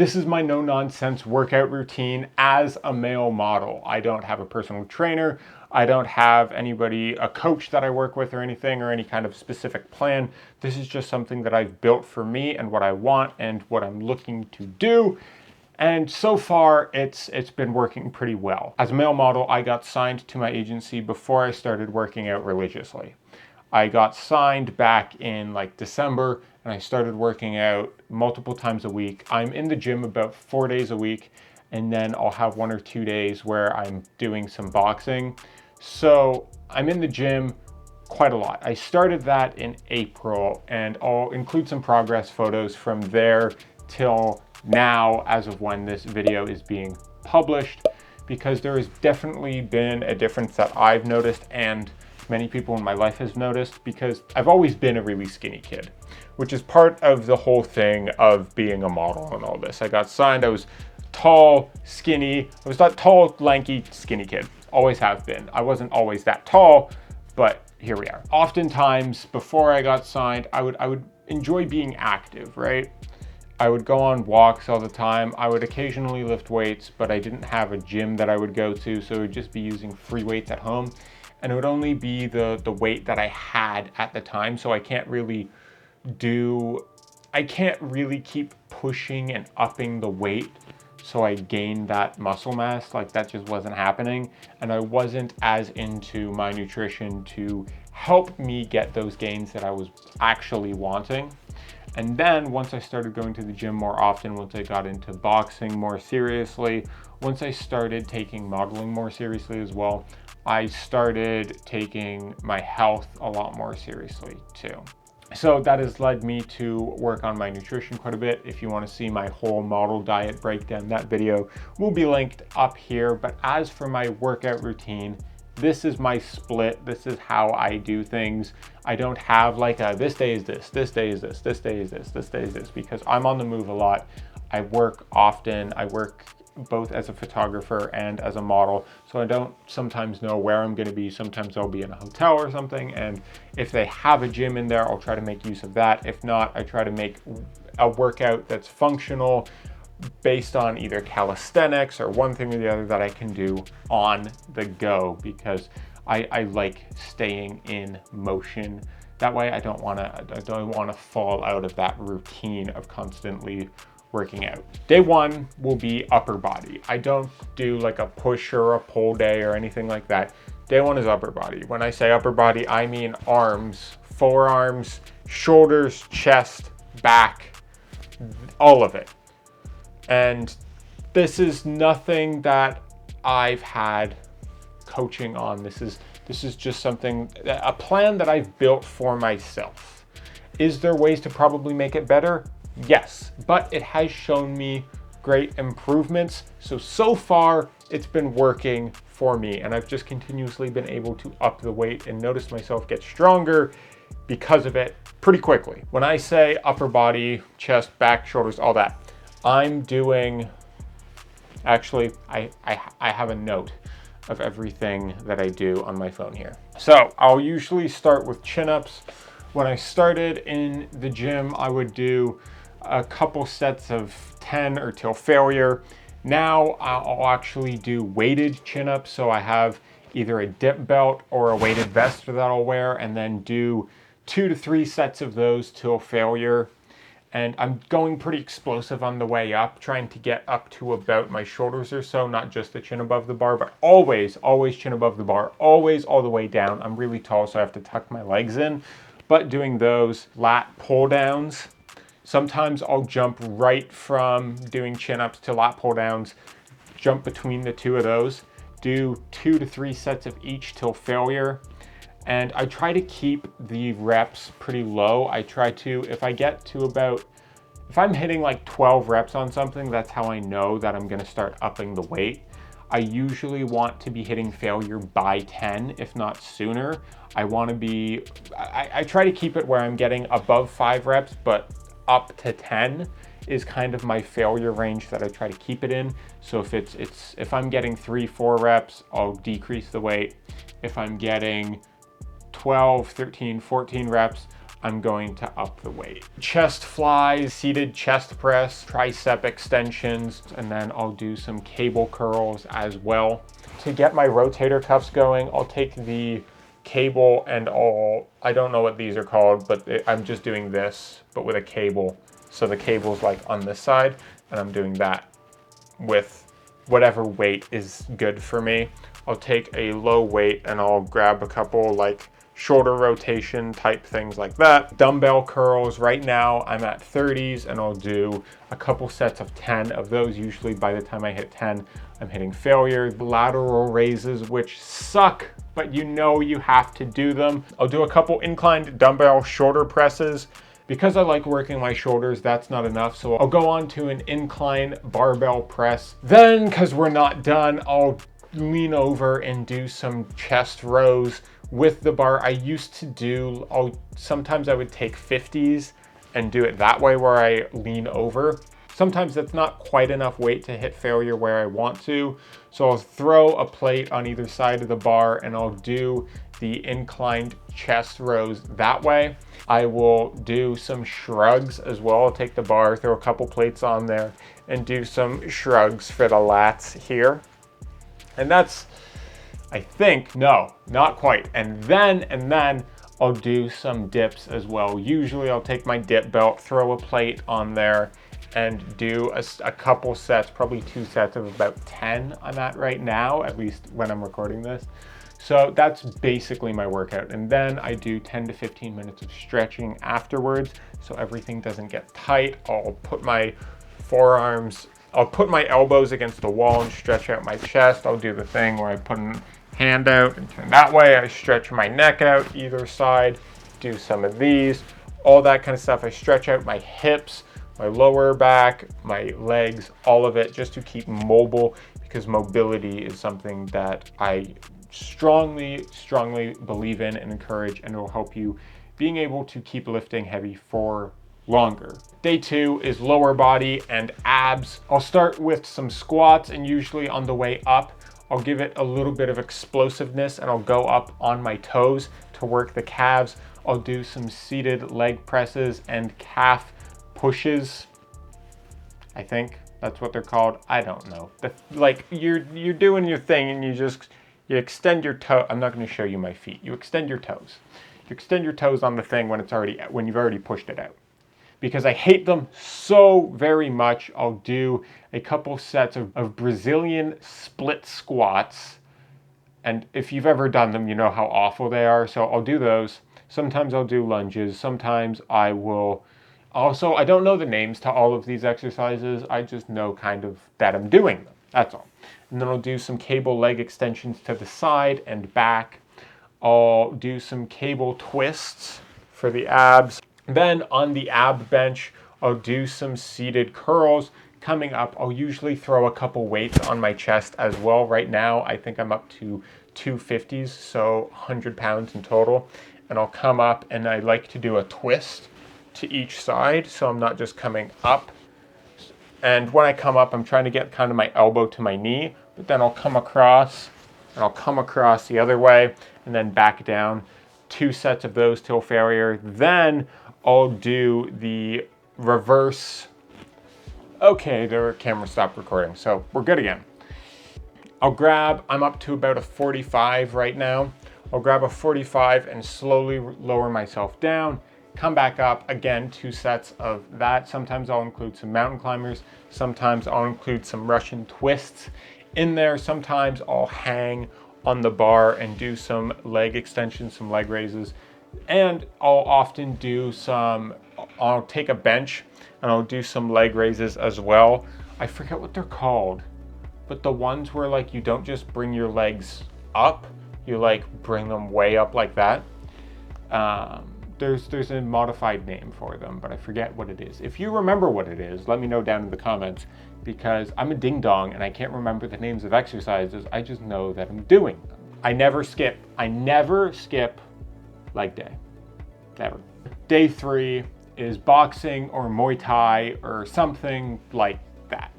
This is my no-nonsense workout routine as a male model. I don't have a personal trainer. I don't have anybody, a coach that I work with or anything, or any kind of specific plan. This is just something that I've built for me and what I want and what I'm looking to do. And so far, it's been working pretty well. As a male model, I got signed to my agency before I started working out religiously. I got signed back in like December, and I started working out multiple times a week. I'm in the gym about 4 days a week, and then I'll have 1 or 2 days where I'm doing some boxing. So I'm in the gym quite a lot. I started that in April, and I'll include some progress photos from there till now, as of when this video is being published, because there has definitely been a difference that I've noticed and many people in my life has noticed, because I've always been a really skinny kid, which is part of the whole thing of being a model and all this. I got signed, I was tall, skinny. I was that tall, lanky, skinny kid. Always have been. I wasn't always that tall, but here we are. Oftentimes, before I got signed, I would enjoy being active, right? I would go on walks all the time. I would occasionally lift weights, but I didn't have a gym that I would go to, so it would just be using free weights at home. And it would only be the weight that I had at the time, so I can't really keep pushing and upping the weight so I gained that muscle mass. Like, that just wasn't happening. And I wasn't as into my nutrition to help me get those gains that I was actually wanting. And then once I started going to the gym more often, once I got into boxing more seriously, once I started taking modeling more seriously as well, I started taking my health a lot more seriously too. So that has led me to work on my nutrition quite a bit. If you want to see my whole model diet breakdown, that video will be linked up here. But as for my workout routine, this is my split. This is how I do things. I don't have like a, this day is this day is this day is this day is this, because I'm on the move a lot. I work often. I work both as a photographer and as a model, so I don't sometimes know where I'm going to be. Sometimes I'll be in a hotel or something, and if they have a gym in there, I'll try to make use of that. If not, I try to make a workout that's functional based on either calisthenics or one thing or the other that I can do on the go, because I like staying in motion. That way I don't want to fall out of that routine of constantly working out. Day one will be upper body. I don't do like a push or a pull day or anything like that. Day one is upper body. When I say upper body, I mean arms, forearms, shoulders, chest, back, all of it. And this is nothing that I've had coaching on. This is just something, a plan that I've built for myself. Is there ways to probably make it better? Yes, but it has shown me great improvements. So far it's been working for me, and I've just continuously been able to up the weight and notice myself get stronger because of it pretty quickly. When I say upper body, chest, back, shoulders, all that, I'm doing, actually, I have a note of everything that I do on my phone here. So I'll usually start with chin-ups. When I started in the gym, I would do a couple sets of 10 or till failure. Now I'll actually do weighted chin-ups. So I have either a dip belt or a weighted vest that I'll wear, and then do 2 to 3 sets of those till failure. And I'm going pretty explosive on the way up, trying to get up to about my shoulders or so, not just the chin above the bar, but always chin above the bar, always all the way down. I'm really tall, so I have to tuck my legs in, but doing those lat pull downs. Sometimes I'll jump right from doing chin-ups to lat pull downs, jump between the two of those, do 2 to 3 sets of each till failure. And I try to keep the reps pretty low. I try to, if I'm hitting like 12 reps on something, that's how I know that I'm gonna start upping the weight. I usually want to be hitting failure by 10, if not sooner. I try to keep it where I'm getting above 5 reps, but up to 10 is kind of my failure range that I try to keep it in. So if I'm getting 3-4 reps, I'll decrease the weight. If I'm getting 12, 13, 14 reps, I'm going to up the weight. Chest flies, seated chest press, tricep extensions, and then I'll do some cable curls as well. To get my rotator cuffs going, I'll take the cable and I don't know what these are called, but I'm just doing this, but with a cable. So the cable's like on this side, and I'm doing that with whatever weight is good for me. I'll take a low weight and I'll grab a couple like shoulder rotation type things like that. Dumbbell curls, right now I'm at 30s, and I'll do a couple sets of 10 of those. Usually by the time I hit 10, I'm hitting failure. Lateral raises, which suck, but you know you have to do them. I'll do a couple inclined dumbbell shoulder presses. Because I like working my shoulders, that's not enough, so I'll go on to an incline barbell press. Then, because we're not done, I'll lean over and do some chest rows with the bar. I used to do, sometimes I would take 50s and do it that way where I lean over. Sometimes that's not quite enough weight to hit failure where I want to. So I'll throw a plate on either side of the bar and I'll do the inclined chest rows that way. I will do some shrugs as well. I'll take the bar, throw a couple plates on there, and do some shrugs for the lats here. And that's, I think, no, not quite. And then I'll do some dips as well. Usually I'll take my dip belt, throw a plate on there, and do a couple sets, probably 2 sets of about 10 I'm at right now, at least when I'm recording this. So that's basically my workout. And then I do 10 to 15 minutes of stretching afterwards, so everything doesn't get tight. I'll put my elbows against the wall and stretch out my chest. I'll do the thing where I put a hand out and turn that way. I stretch my neck out either side, do some of these, all that kind of stuff. I stretch out my hips, my lower back, my legs, all of it, just to keep mobile, because mobility is something that I strongly believe in and encourage, and it will help you being able to keep lifting heavy for longer. Day 2 is lower body and abs. I'll start with some squats, and usually on the way up, I'll give it a little bit of explosiveness and I'll go up on my toes to work the calves. I'll do some seated leg presses and calf pushes. I think that's what they're called. I don't know. Like you're doing your thing and you extend your toe. I'm not going to show you my feet. You extend your toes. You extend your toes on the thing when you've already pushed it out. Because I hate them so very much, I'll do a couple sets of Brazilian split squats. And if you've ever done them, you know how awful they are. So I'll do those. Sometimes I'll do lunges. Sometimes I will. Also, I don't know the names to all of these exercises. I just know kind of that I'm doing them. That's all. And then I'll do some cable leg extensions to the side and back. I'll do some cable twists for the abs. Then on the ab bench, I'll do some seated curls. Coming up, I'll usually throw a couple weights on my chest as well. Right now, I think I'm up to 250s, so 100 pounds in total. And I'll come up and I like to do a twist to each side, so I'm not just coming up. And when I come up, I'm trying to get kind of my elbow to my knee, but then I'll come across and I'll come across the other way and then back down. 2 sets of those till failure. Then I'll do the reverse. Okay, the camera stopped recording, so we're good again. I'm up to about a 45 right now. I'll grab a 45 and slowly lower myself down, come back up, again, 2 sets of that. Sometimes I'll include some mountain climbers. Sometimes I'll include some Russian twists in there. Sometimes I'll hang on the bar and do some leg extensions, some leg raises. And I'll often do I'll take a bench and I'll do some leg raises as well. I forget what they're called, but the ones where like you don't just bring your legs up, you like bring them way up like that. There's a modified name for them, but I forget what it is. If you remember what it is, let me know down in the comments, because I'm a ding dong and I can't remember the names of exercises. I just know that I'm doing them. I never skip leg day. Never. Day 3 is boxing or Muay Thai or something like that.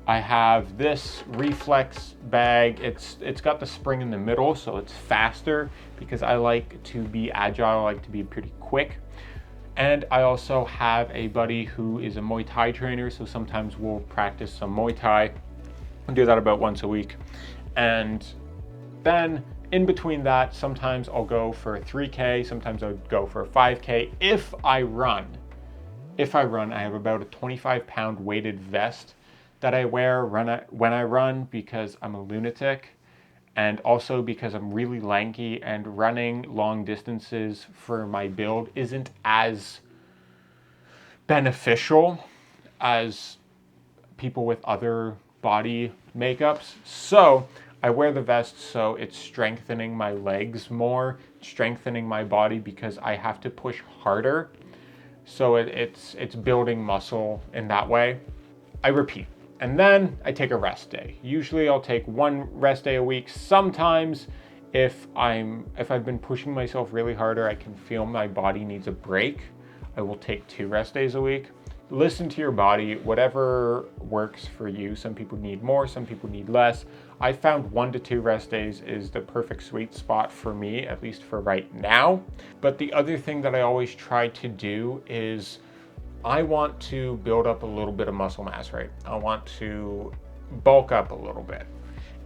I have this reflex bag. It's got the spring in the middle, so it's faster because I like to be agile. I like to be pretty quick. And I also have a buddy who is a Muay Thai trainer, so sometimes we'll practice some Muay Thai. I do that about once a week. And then in between that, sometimes I'll go for a 3K, sometimes I'll go for a 5K. If I run, I have about a 25-pound weighted vest that I wear when I run because I'm a lunatic, and also because I'm really lanky, and running long distances for my build isn't as beneficial as people with other body makeups. So I wear the vest so it's strengthening my legs more, strengthening my body because I have to push harder. So it's building muscle in that way. I repeat. And then I take a rest day. Usually I'll take one rest day a week. Sometimes if I've been pushing myself really harder, I can feel my body needs a break, I will take 2 rest days a week. Listen to your body, whatever works for you. Some people need more, some people need less. I found 1 to 2 rest days is the perfect sweet spot for me, at least for right now. But the other thing that I always try to do is I want to build up a little bit of muscle mass, right? I want to bulk up a little bit.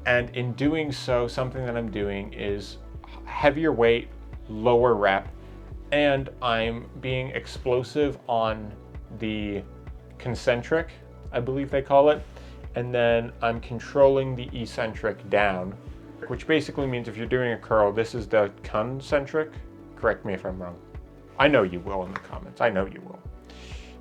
And in doing so, something that I'm doing is heavier weight, lower rep, and I'm being explosive on the concentric, I believe they call it, and then I'm controlling the eccentric down, which basically means if you're doing a curl, this is the concentric. Correct me if I'm wrong. I know you will in the comments. I know you will.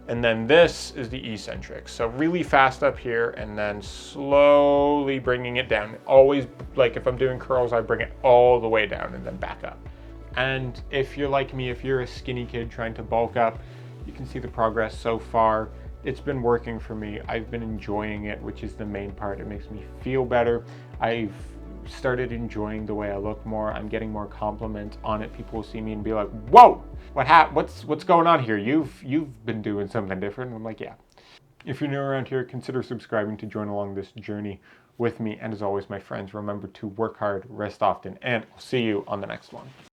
And then this is the eccentric. So really fast up here and then slowly bringing it down. Always, like if I'm doing curls, I bring it all the way down and then back up. And if you're like me, if you're a skinny kid trying to bulk up, you can see the progress so far. It's been working for me. I've been enjoying it, which is the main part. It makes me feel better. I've started enjoying the way I look more. I'm getting more compliments on it. People will see me and be like, "Whoa, what's going on here? You've been doing something different." And I'm like, "Yeah." If you're new around here, consider subscribing to join along this journey with me. And as always, my friends, remember to work hard, rest often, and I'll see you on the next one.